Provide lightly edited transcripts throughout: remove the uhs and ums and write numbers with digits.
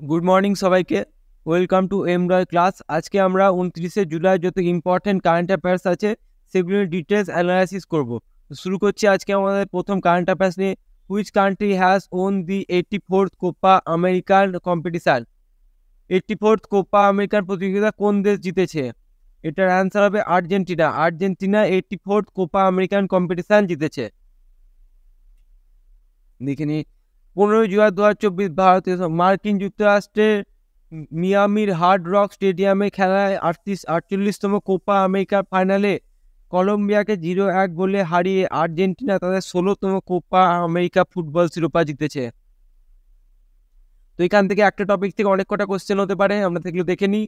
Good morning সবাইকে। Welcome to এমরয় class. আজকে আমরা 29শে জুলাই যত ইম্পর্টেন্ট কারেন্ট অ্যাফেয়ার্স আছে সেগুলোর ডিটেলস অ্যানালাইসিস করব। শুরু করছি আজকে আমাদের প্রথম কারেন্ট অ্যাফেয়ার্স নিয়ে। Which country has won the 84th Copa American competition? 84th Copa American প্রতিযোগিতা কোন দেশ জিতেছে? এটার অ্যান্সার হবে Argentina. Argentina 84th Copa American competition জিতেছে। দেখে নিই। 15 জুলাই 2024 ভারতীয় মার্কিন যুক্তরাষ্ট্রের মিয়ামির হার্ড রক স্টেডিয়ামে খেলায় 48তম কোপা আমেরিকার ফাইনালে কলম্বিয়াকে 0-1 গোলে হারিয়ে আর্জেন্টিনা তাদের 16তম কোপা আমেরিকা ফুটবল শিরোপা জিতেছে। তো এখান থেকে একটা টপিক থেকে অনেক কটা কোশ্চেন হতে পারে, আমরা সেগুলো দেখে নিই।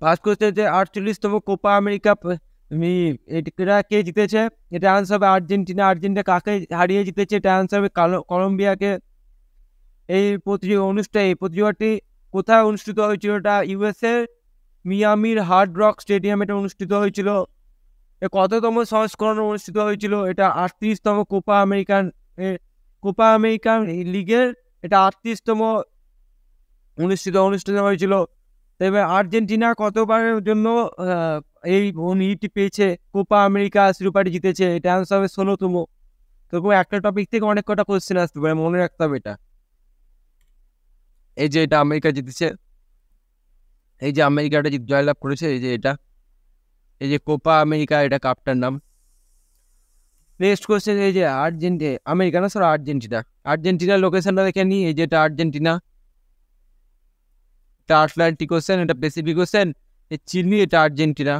ফার্স্ট কোশ্চেন যে 48তম কোপা আমেরিকা এটা কে জিতেছে? এটা আনসার হবে আর্জেন্টিনা। আর্জেন্টিনা কাকে হারিয়ে জিতেছে? এটা আনসার হবে কলম্বিয়াকে। এই প্রতিযোগিতাটি কোথায় অনুষ্ঠিত হয়েছিল? এটা ইউএসএ মিয়ামির হার্ড রক স্টেডিয়াম এটা অনুষ্ঠিত হয়েছিল। কততম সংস্করণ অনুষ্ঠিত হয়েছিল? এটা 38তম কোপা আমেরিকান লিগের এটা 38তম অনুষ্ঠিত হয়েছিল। তবে আর্জেন্টিনা কতবারের জন্য এই ইটি পেয়েছে, কোপা আমেরিকা শিরোপাটি জিতেছে? এটা আনসার হবে 16তম। তবু একটা টপিক থেকে অনেক কটা কোশ্চেন আসতে পারে, মনে রাখতে হবে এটা। এই যে এটা আমেরিকা জিতেছে, এই যে আমেরিকাটা জয়লাভ করেছে, এই যে এটা, এই যে কোপা আমেরিকা, এটা কাপটার নাম। নেক্সট কোশ্চেন, এই যে আর্জেন্টিনার লোকেশনটা দেখে নি। এই যে এটা আর্জেন্টিনা, এটা আটলান্টিক ওশেন, এটা প্যাসিফিক ওশেন, চিলি, এটা আর্জেন্টিনা।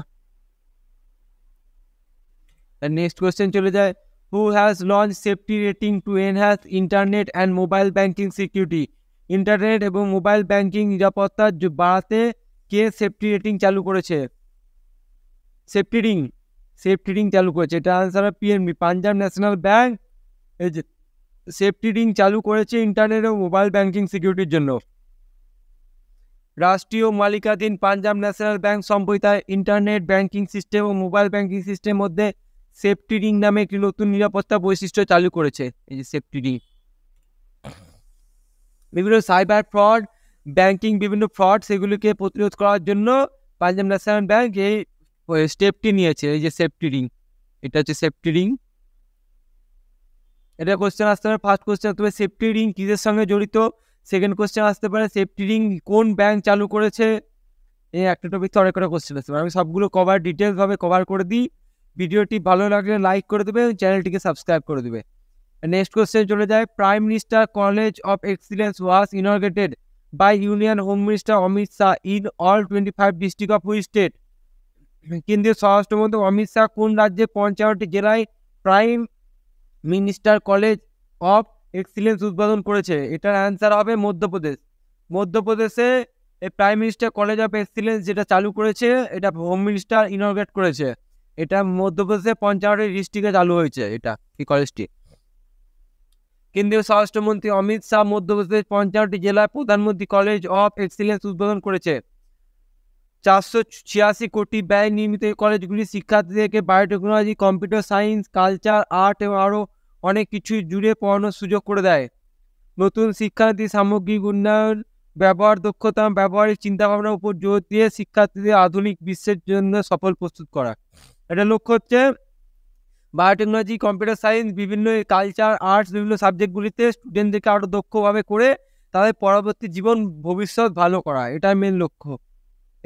নেক্সট কোশ্চেন চলে যায়, who has launch safety rating to enhance internet and mobile banking security? Internet এবং মোবাইল ব্যাংকিং নিরাপত্তা বাড়াতে কে সেফটি রেটিং চালু করেছে? সেফটি রিং চালু করেছে, এটা আনসার হবে পিএনবি, পাঞ্জাব ন্যাশনাল ব্যাংক। এই যে সেফটি রিং চালু করেছে ইন্টারনেট ও মোবাইল ব্যাংকিং সিকিউরিটির জন্য। রাষ্ট্রীয় মালিকাধীন পাঞ্জাব ন্যাশনাল ব্যাংক সম্প্রতি ইন্টারনেট ব্যাংকিং সিস্টেম ও মোবাইল ব্যাংকিং সিস্টেমের মধ্যে সেফটি রিং নামে একটি নতুন নিরাপত্তা বৈশিষ্ট্য চালু করেছে। এই যে সেফটি রিং, বিভিন্ন সাইবার ফ্রড, ব্যাংকিং বিভিন্ন ফ্রড, সেগুলিকে প্রতিরোধ করার জন্য পাঞ্জাব ন্যাশনাল ব্যাংক এই স্টেপটি নিয়েছে। এই যে সেফটি রিং, এটা হচ্ছে সেফটি রিং। এটা কোশ্চেন আসতে পারে। ফার্স্ট কোশ্চেন আসতে পারে সেফটি রিং কিসের সঙ্গে জড়িত? সেকেন্ড কোশ্চেন আসতে পারে সেফটি রিং কোন ব্যাংক চালু করেছে? এই একটা টপিক অনেক কটা কোশ্চেন আসতে পারে, আমি সবগুলো ডিটেলসভাবে কভার করে দিই। ভিডিওটি ভালো লাগলে লাইক করে দেবে, চ্যানেলটিকে সাবস্ক্রাইব করে দেবে। নেক্সট কোশ্চেন চলে যায়, prime minister college of excellence was ইনঅগ্রেটেড by union home minister Amit Shah in all 25 district of which state? কেন্দ্রীয় স্বরাষ্ট্রমন্ত্রী অমিত শাহ কোন রাজ্যে 55টি জেলায় prime minister college of excellence উদ্বোধন করেছে? এটার অ্যান্সার হবে মধ্যপ্রদেশ। মধ্যপ্রদেশে এই prime minister college of excellence যেটা চালু করেছে, এটা হোম মিনিস্টার ইনঅগ্রেট করেছে। এটা মধ্যপ্রদেশে 55টি ডিস্ট্রিক্টে চালু হয়েছে এটা, এই কলেজটি। কেন্দ্রীয় স্বরাষ্ট্রমন্ত্রী অমিত শাহ মধ্যপ্রদেশের 55টি জেলায় প্রধানমন্ত্রী কলেজ অফ এক্সিলেন্স উদ্বোধন করেছে। 486 কোটি ব্যয় নির্মিত এই কলেজগুলি শিক্ষার্থীদেরকে biotechnology, computer science, culture, art এবং আরও অনেক কিছু জুড়ে পড়ানোর সুযোগ করে দেয়। নতুন শিক্ষানীতি সামগ্রিক উন্নয়ন, ব্যবহার দক্ষতা, ব্যবহারিক চিন্তাভাবনার উপর জোর দিয়ে শিক্ষার্থীদের আধুনিক বিশ্বের জন্য সফল প্রস্তুত করা। এটা লক্ষ্য হচ্ছে বায়োটেকনোলজি, কম্পিউটার সায়েন্স, বিভিন্ন কালচার, আর্টস, বিভিন্ন সাবজেক্টগুলিতে স্টুডেন্টদেরকে আরও দক্ষভাবে করে তাদের পরবর্তী জীবন ভবিষ্যৎ ভালো করা, এটাই মেন লক্ষ্য।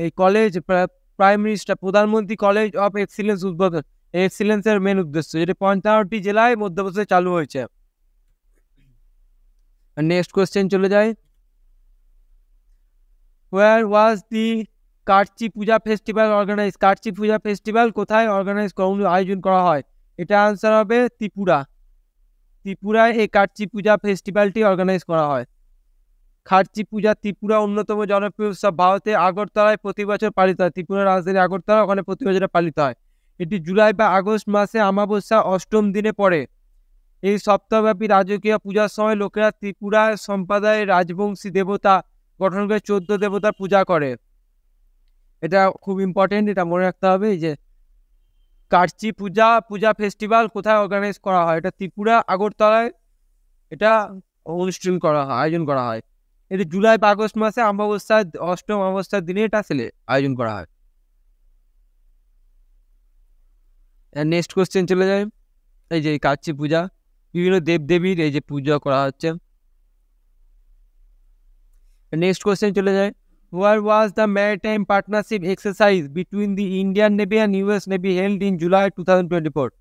এই কলেজ প্রাইম মিনিস্টার প্রধানমন্ত্রী কলেজ অফ এক্সিলেন্স উদ্বোধন, এক্সিলেন্সের মেন উদ্দেশ্য, যেটা 55টি জেলায় মধ্যপ্রদেশে চালু হয়েছে। নেক্সট কোশ্চেন চলে যায়, where was the কার্চি Puja festival organise? কার্চি Puja festival কোথায় আয়োজন করা হয়? এটা আনসার হবে ত্রিপুরায় এই কার্চি পূজা ফেস্টিভ্যালটি অর্গানাইজ করা হয়। খার্চি পূজা ত্রিপুরা অন্যতম জনপ্রিয় উৎসব, ভারতে আগরতলায় প্রতি বছর পালিত হয়। ত্রিপুরার রাজধানী আগরতলা, ওখানে প্রতি বছর পালিত হয়। এটি জুলাই বা আগস্ট মাসে অমাবস্যা অষ্টম দিনে পড়ে। এই সপ্তাহব্যাপী রাজকীয় পূজার সময় লোকেরা ত্রিপুরা সম্প্রদায়ের রাজবংশী দেবতা গঠন করে 14 দেবতার পূজা করে। এটা খুব ইম্পর্টেন্ট, এটা মনে রাখতে হবে। এই যে কার্চি পূজা ফেস্টিভ্যাল কোথায় অর্গানাইজ করা হয়? এটা ত্রিপুরা আগরতলায় এটা আয়োজন করা হয়। এটি জুলাই বা আগস্ট মাসে অমাবস্যার 8ম অমাবস্যার দিনে এটা আয়োজন করা হয়। নেক্সট কোশ্চেন চলে যায়, এই যে কাচ্চি পূজা, বিভিন্ন দেবদেবীর এই যে পূজা করা হচ্ছে। নেক্সট কোশ্চেন চলে যায়, where was the maritime partnership exercise between the Indian navy and US navy held in July 2024?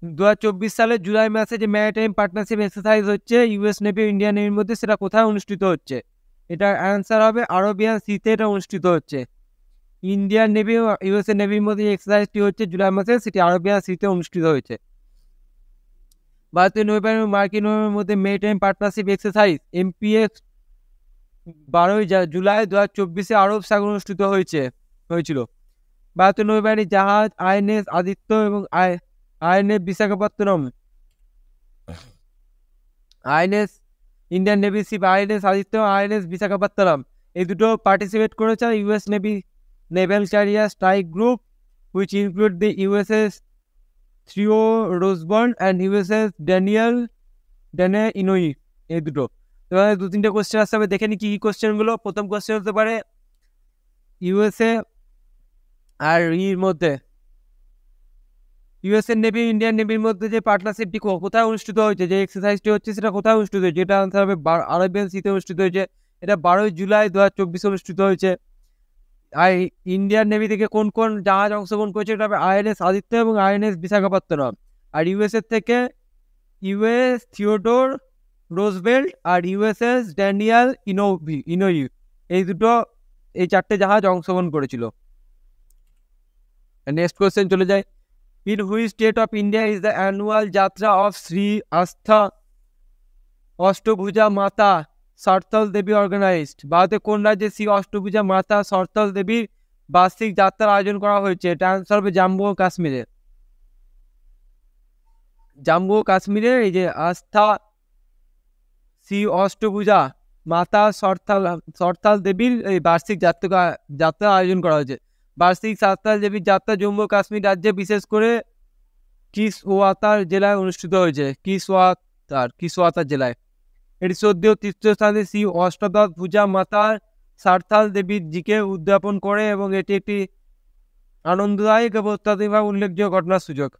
2024 সালের জুলাই মাসে যে ম্যারিটাইম পার্টনারশিপ এক্সারসাইজ হচ্ছে ইউএস নেভি ইন্ডিয়ান নেভির মধ্যে, সেটা কোথায় অনুষ্ঠিত হচ্ছে? এটার অ্যান্সার হবে আরবিয়ান সিতে এটা অনুষ্ঠিত হচ্ছে। ইন্ডিয়ান নেভি ও ইউএসএ নেভির মধ্যে যে এক্সারসাইজটি হচ্ছে জুলাই মাসে, সেটি আরবিয়ান সিতে অনুষ্ঠিত হয়েছে। ভারতীয় নৌবাহিনী এবং মার্কিন নৌবাহিনীর মধ্যে maritime partnership exercise MPX 12 July 2024 Arab Sagar অনুষ্ঠিত হয়েছিল। ভারতীয় নৌবাহিনীর জাহাজ আইএনএস আদিত্য এবং INS Visakhapatnam, INS Indian navy ship INS Aditya, INS Visakhapatnam, এই দুটো পার্টিসিপেট করেছে US navy naval carrier strike group, which include the USS Theodore Roosevelt and USS Daniel Inouye, এই দুটো। এবার 2-3টে কোশ্চেন আসতে হবে, দেখে নি কি কোশ্চেনগুলো। প্রথম কোশ্চেন হতে পারে ইউএসএ আর মধ্যে ইউএসএ নেভি ইন্ডিয়ান নেভির মধ্যে যে পার্টনারশিপটি কোথায় অনুষ্ঠিত হয়েছে, যে এক্সারসাইজটি হচ্ছে সেটা কোথায় অনুষ্ঠিত হয়েছে? এটা আনসার হবে আরবিয়ান সিতে অনুষ্ঠিত হয়েছে। এটা 12 জুলাই 2024 অনুষ্ঠিত হয়েছে। আর ইন্ডিয়ান নেভি থেকে কোন কোন জাহাজ অংশগ্রহণ করেছে? এটা হবে আইএনএস আদিত্য এবং আইএনএস বিশাখাপত্তনম। আর ইউএসএ থেকে ইউএস থিওডোর রোজভেল্ট আর ইউএসএস ড্যানিয়েল ইনোই, এই 4টে জাহাজ অংশগ্রহণ করেছিল। নেক্সট কোশ্চেন চলে যায়, in which state of India is the annual যাত্রা অফ শ্রী আস্থা অষ্টভুজা মাতা সরতল দেবী অর্গানাইজড? ভারতের কোন রাজ্যে শ্রী অষ্টভুজা মাতা সরতল দেবীর বার্ষিক যাত্রার আয়োজন করা হয়েছে? এটা আনসার হবে জম্মু ও কাশ্মীরে। জম্মু ও কাশ্মীরে এই যে আস্থা শ্রী অষ্টভুজা মাতা সরতাল দেবীর এই বার্ষিক যাত্রা আয়োজন করা হয়েছে। বার্ষিক সরতাল দেবীর যাত্রা জম্মু ও কাশ্মীর রাজ্যে বিশেষ করে কিসওয়াতার জেলায় অনুষ্ঠিত হয়েছে। কিসওয়াতার জেলায়। এটি শ্রদ্ধেয় তীর্থস্থানে শ্রী অষ্টভুজা মাতার সরতাল দেবীর জিকে উদযাপন করে এবং এটি একটি আনন্দদায়ক এবং অত্যাধিকভাবে উল্লেখযোগ্য ঘটনার সুযোগ।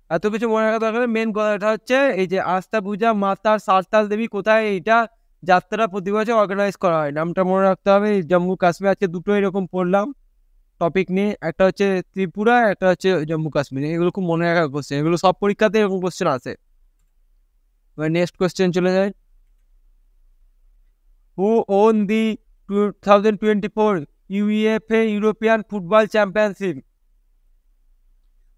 এত কিছু মনে রাখা দরকার। মেন কথাটা হচ্ছে এই যে আস্থা পূজা মাতার সরতাল দেবী কোথায় এইটা যাত্রা প্রতি বছর অর্গানাইজ করা হয়, নামটা মনে রাখতে হবে। জম্মু কাশ্মীর আছে, দুটো এরকম পড়লাম টপিক নিয়ে, একটা হচ্ছে ত্রিপুরা, একটা হচ্ছে জম্মু কাশ্মীর। এগুলো খুব মনে রাখার কোশ্চেন, এগুলো সব পরীক্ষাতে এরকম কোশ্চেন আছে। এবার নেক্সট কোশ্চেন চলে যায়, who won the 2024 UEFA European football championship?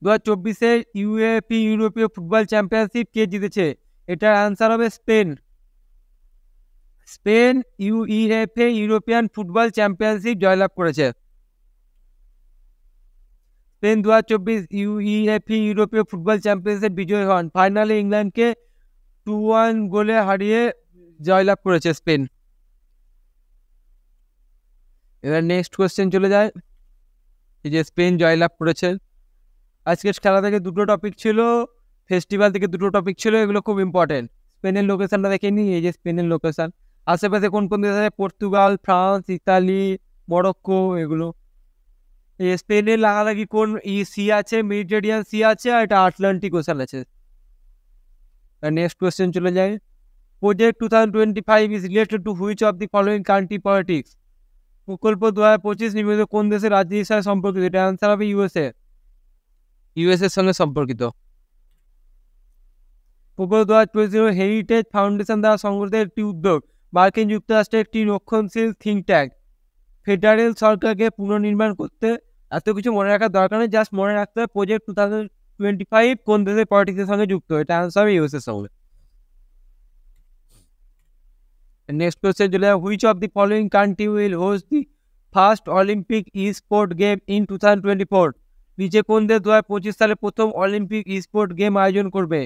2024 ইউএফি ইউরোপীয় ফুটবল চ্যাম্পিয়নশিপ কে জিতেছে? এটার অ্যান্সার হবে Spain. UEFA European football championship জয়লাভ করেছে। স্পেন 2024 UEFA ইউরোপীয় ফুটবল চ্যাম্পিয়নশিপ বিজয়ী হন। ফাইনালে ইংল্যান্ডকে 2-1 গোলে হারিয়ে জয়লাভ করেছে স্পেন। এবার নেক্সট কোশ্চেন চলে যায়, এই যে স্পেন জয়লাভ করেছে। আজকের খেলা থেকে দুটো টপিক ছিল, ফেস্টিভ্যাল থেকে দুটো টপিক ছিল, এগুলো খুব ইম্পর্টেন্ট। স্পেনের লোকেশনটা দেখে নিই, এই যে স্পেনের লোকেশন। আশেপাশে কোন কোন দেশ আছে? পর্তুগাল, ফ্রান্স, ইতালি, মরক্কো, এগুলো। এই স্পেনের লাগালাগি কোন সি আছে? মেডিটেরিয়ান সি আছে, আর এটা আটলান্টিক ওশান আছে। নেক্সট কোয়েশ্চেন চলে যায়, project 2025 is related to which of the following country politics? প্রকল্প 2025 নির্মিত কোন দেশের রাজনীতির সাথে সম্পর্কিত? এটা অ্যান্সার হবে ইউএসএ এর সঙ্গে সম্পর্কিত। প্রকল্প 2025 হেরিটেজ ফাউন্ডেশন দ্বারা সংগঠিত একটি উদ্যোগ। মার্কিন যুক্তরাষ্ট্রের একটি রক্ষণশীল থিঙ্ক ট্যাঙ্ক। ফেডারেল সরকারকে পুনর্নির্মাণ করতে এত কিছু মনে রাখার দরকার নেই, জাস্ট মনে রাখতে হবে প্রজেক্ট 2025 কোন দেশের পলিটিক্সের সঙ্গে যুক্ত। এটা অ্যান্সার হবে ইউএস এর সঙ্গে। নেক্সট কোয়েশ্চেন চলে যায়, which of the following country will host the first Olympic E sport game in 2024? নিচে কোন দেশ 2025 সালে প্রথম অলিম্পিক ই স্পোর্ট গেম আয়োজন করবে?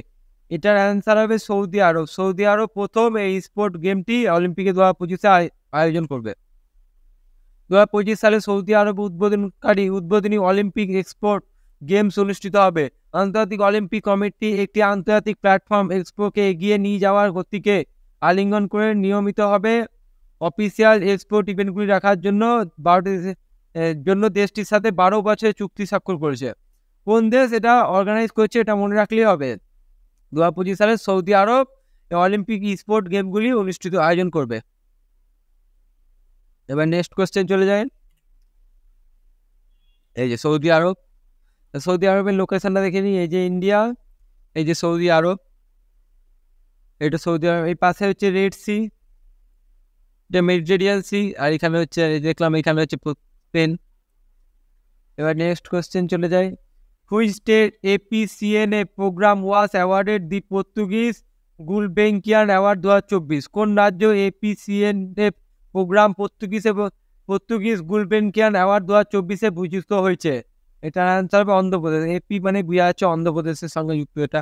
এটার অ্যান্সার হবে সৌদি আরব। সৌদি আরব প্রথম এই স্পোর্ট গেমটি অলিম্পিকে 2025 আয়োজন করবে। 2025 সালে সৌদি আরব উদ্বোধনী অলিম্পিক এক্সপোর্ট গেমস অনুষ্ঠিত হবে। আন্তর্জাতিক অলিম্পিক কমিটি একটি আন্তর্জাতিক প্ল্যাটফর্ম এক্সপোকে এগিয়ে নিয়ে যাওয়ার গতিকে আলিঙ্গন করে নিয়মিতভাবে অফিসিয়াল এক্সপোর্ট ইভেন্টগুলি রাখার জন্য দেশটির সাথে 12 বছরের চুক্তি স্বাক্ষর করেছে। কোন দেশ এটা অর্গানাইজ করছে এটা মনে রাখলেই হবে। 2025 সালে সৌদি আরব অলিম্পিক স্পোর্ট গেমগুলি আয়োজন করবে। এবার নেক্সট কোয়েশ্চেন চলে যায়। এই যে সৌদি আরবের লোকেশনটা দেখে নিই। এই যে ইন্ডিয়া, এই যে সৌদি আরব, এটা সৌদি আরব, এই পাশে হচ্ছে রেড সি, এটা মেডিটেরিয়ান সি, আর এখানে হচ্ছে দেখলাম এখানে হচ্ছে স্পেন। এবার নেক্সট কোয়েশ্চেন চলে যায়। Which state APCNA program was awarded the Portuguese Gulbenkian award 2024? কোন রাজ্য APCNA program Portuguese Gulbenkian award 2024 ভূষিত হয়েছে? এটার আনসার হবে অন্ধ্রপ্রদেশ। এপি মানে বুঝা যাচ্ছে অন্ধ্রপ্রদেশের সঙ্গে যুক্ত। এটা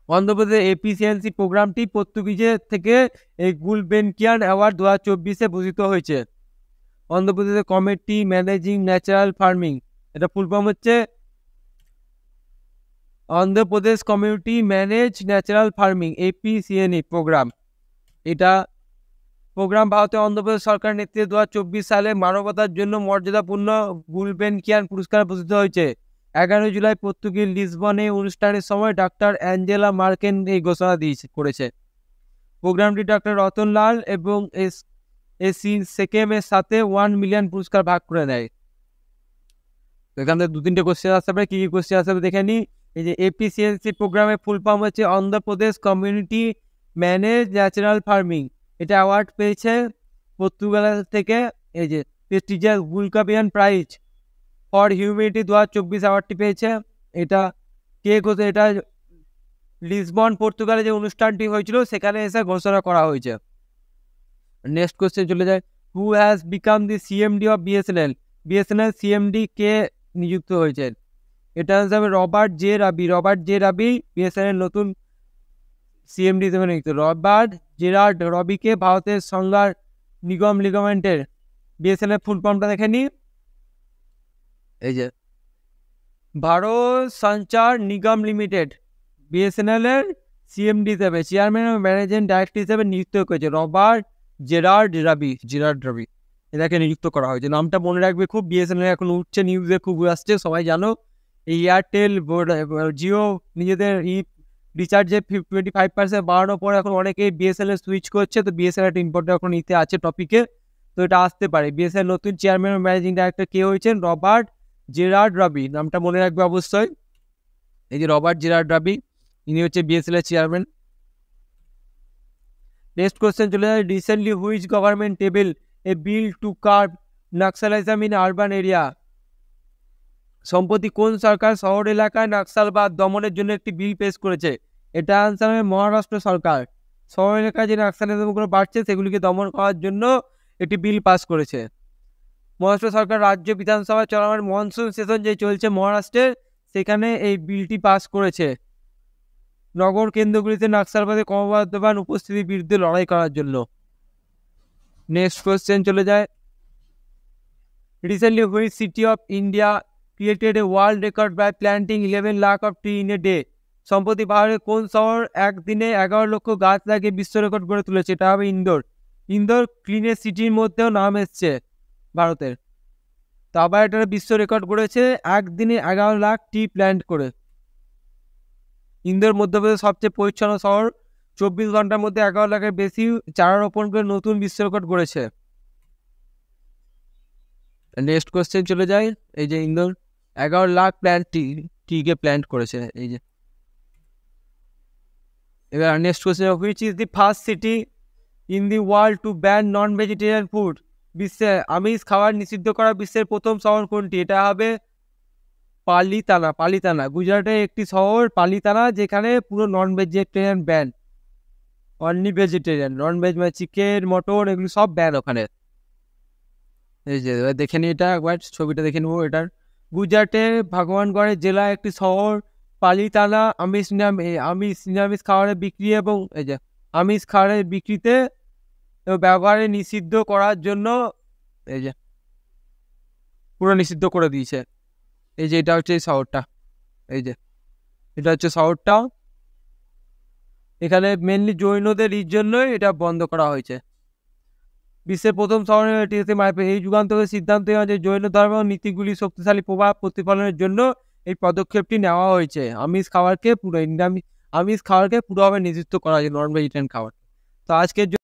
অন্ধ্রপ্রদেশের এপিসিএনসি প্রোগ্রামটি পর্তুগিজের থেকে এই গুলবেঙ্কিয়ান অ্যাওয়ার্ড 2024 ভূষিত হয়েছে। অন্ধ্রপ্রদেশের কমিটি ম্যানেজিং ন্যাচারাল ফার্মিং, এটা ফুল ফর্ম হচ্ছে Andhra Pradesh community manage natural farming, APCNA program. এটা প্রোগ্রাম ভারতের অন্ধ্রপ্রদেশ সরকার নেতৃত্বে 2024 সালে মানবতার জন্য মর্যাদাপূর্ণ গুলবেঙ্কিয়ান পুরস্কার ভূষিত হয়েছে। 11 জুলাই পর্তুগিজ লিসবনে অনুষ্ঠানের সময় ডাক্তার অ্যাঞ্জেলা মার্কেন এই ঘোষণা করেছে। প্রোগ্রামটি ডাক্তার রতনলাল এবং সেকেমের সাথে 1 মিলিয়ন পুরস্কার ভাগ করে নেয়। এখান থেকে 2-3টে কোশ্চেন আসতে পারে। কি কোশ্চেন আসতে হবে দেখে নিই। এই যে APCNC প্রোগ্রামের ফুল ফর্ম হচ্ছে Andhra Pradesh community manage natural farming. এটা অ্যাওয়ার্ড পেয়েছে পর্তুগাল থেকে। এই যে prestigious Gulbenkian prize for humanity 2024 অ্যাওয়ার্ডটি পেয়েছে। এটা কে কোথায়? এটা লিসবন পর্তুগালে যে অনুষ্ঠানটি হয়েছিল সেখানে এসে ঘোষণা করা হয়েছে। নেক্সট কোশ্চেন চলে যায়। Who has become the CMD of BSNL? BSNL CMD কে নিযুক্ত হয়েছে? এটা হিসাবে রবার্ট জে রাবি BSNL নতুন CMD হিসেবে নিযুক্ত। রবার্ট জেরার্ড রবিকে ভারতের সংজ্ঞার নিগম লিগামেন্টের BSNL ফুল ফর্মটা দেখে নি। এই যে ভারত সঞ্চার নিগম লিমিটেড BSNL এর CMD হিসেবে চেয়ারম্যান ও ম্যানেজিং ডাইরেক্টর হিসেবে নিযুক্ত করেছে রবার্ট জেরার্ড রবি। এটাকে নিযুক্ত করা হয়েছে। নামটা মনে রাখবে খুব। BSNL এখন উঠছে, নিউজে খুব আসছে, সবাই জানো। এই এয়ারটেল জিও নিজেদের রিচার্জে 25% বাড়ানোর পর এখন অনেকেই BSNL সুইচ করছে। তো BSNL একটা ইম্পর্টেন্ট এখন নিতে আছে টপিকে, তো এটা আসতে পারে। BSNL নতুন চেয়ারম্যান ও ম্যানেজিং ডাইরেক্টর কে হয়েছেন? রবার্ট জেরার্ড রবি। নামটা মনে রাখবে অবশ্যই। এই যে রবার্ট জেরার্ড রবি, ইনি হচ্ছে BSNL চেয়ারম্যান। নেক্সট কোশ্চেন চলে যায়। Recently which government table a bill to curb naxalism in urban area? সম্প্রতি কোন সরকার শহর এলাকায় নাক্সালবাদ দমনের জন্য একটি বিল পেশ করেছে? এটা আনসার হবে মহারাষ্ট্র সরকার। শহর এলাকায় যে নাক্সালিজমগুলো বাড়ছে সেগুলিকে দমন করার জন্য একটি বিল পাস করেছে। মহারাষ্ট্র সরকার রাজ্য বিধানসভা চলমান মনসুন সেশন যে চলছে মহারাষ্ট্রে, সেখানে এই বিলটি পাস করেছে নগর কেন্দ্রগুলিতে নাক্সালবাদের ক্রমবর্ধমান উপস্থিতির বিরুদ্ধে লড়াই করার জন্য। নেক্সট কোয়েশ্চেন চলে যায়। Recently which city of India created a world record by planting 11 lakh of tree in a day? সম্প্রতি ভারতের কোন শহর একদিনে 11 লক্ষ গাছ লাগিয়ে বিশ্ব রেকর্ড করে তুলেছে? এটা হবে ইন্দোর ক্লিনেস্ট সিটির মধ্যেও নাম এসছে ভারতের। তো আবার এটা বিশ্ব রেকর্ড করেছে একদিনে 11 লাখ ট্রি প্ল্যান্ট করে। ইন্দোর মধ্যপ্রদেশের সবচেয়ে পরিচ্ছন্ন শহর। 24 ঘন্টার মধ্যে 11 লাখের বেশি চারা রোপণ করে নতুন বিশ্ব রেকর্ড করেছে। নেক্সট কোয়েশ্চেন চলে যায়। এই যে ইন্দোর 11 লাখ ট্রিকে প্ল্যান্ট করেছে। এই যে এবার next question. Which is the first city in the world to ban non vegetarian food? বিশ্বে আমিষ খাবার নিষিদ্ধ করা বিশ্বের প্রথম শহর কোনটি? এটা হবে পালিতানা। গুজরাটের একটি শহর পালিতানা, যেখানে পুরো non vegetarian ban. Only vegetarian, non veg মানে চিকেন মটন এগুলো সব ব্যান ওখানে। এই যে দেখে নি, এটা একবার ছবিটা দেখে নেবো। এটার গুজরাটের ভগবানগড়ের জেলায় একটি শহর পালিতানা নিরামিষ খাবারের বিক্রি এবং এই যে আমিষ খাবারের বিক্রিতে ব্যবহারে নিষিদ্ধ করার জন্য এই যে পুরো নিষিদ্ধ করে দিয়েছে। এই যে এটা হচ্ছে এই শহরটা। এই যে এটা হচ্ছে শহরটা। এখানে মেনলি জৈনদের জন্যই এটা বন্ধ করা হয়েছে। বিশ্বের প্রথম শহরে এই যুগান্তরের সিদ্ধান্ত যে জৈন ধর্ম নীতিগুলি শক্তিশালী প্রভাব প্রতিফলনের জন্য এই পদক্ষেপটি নেওয়া হয়েছে। আমিষ খাবারকে পুরোভাবে নিষিদ্ধ করা হয়েছে, নন ভেজিটেরিয়ান খাবার। তো আজকের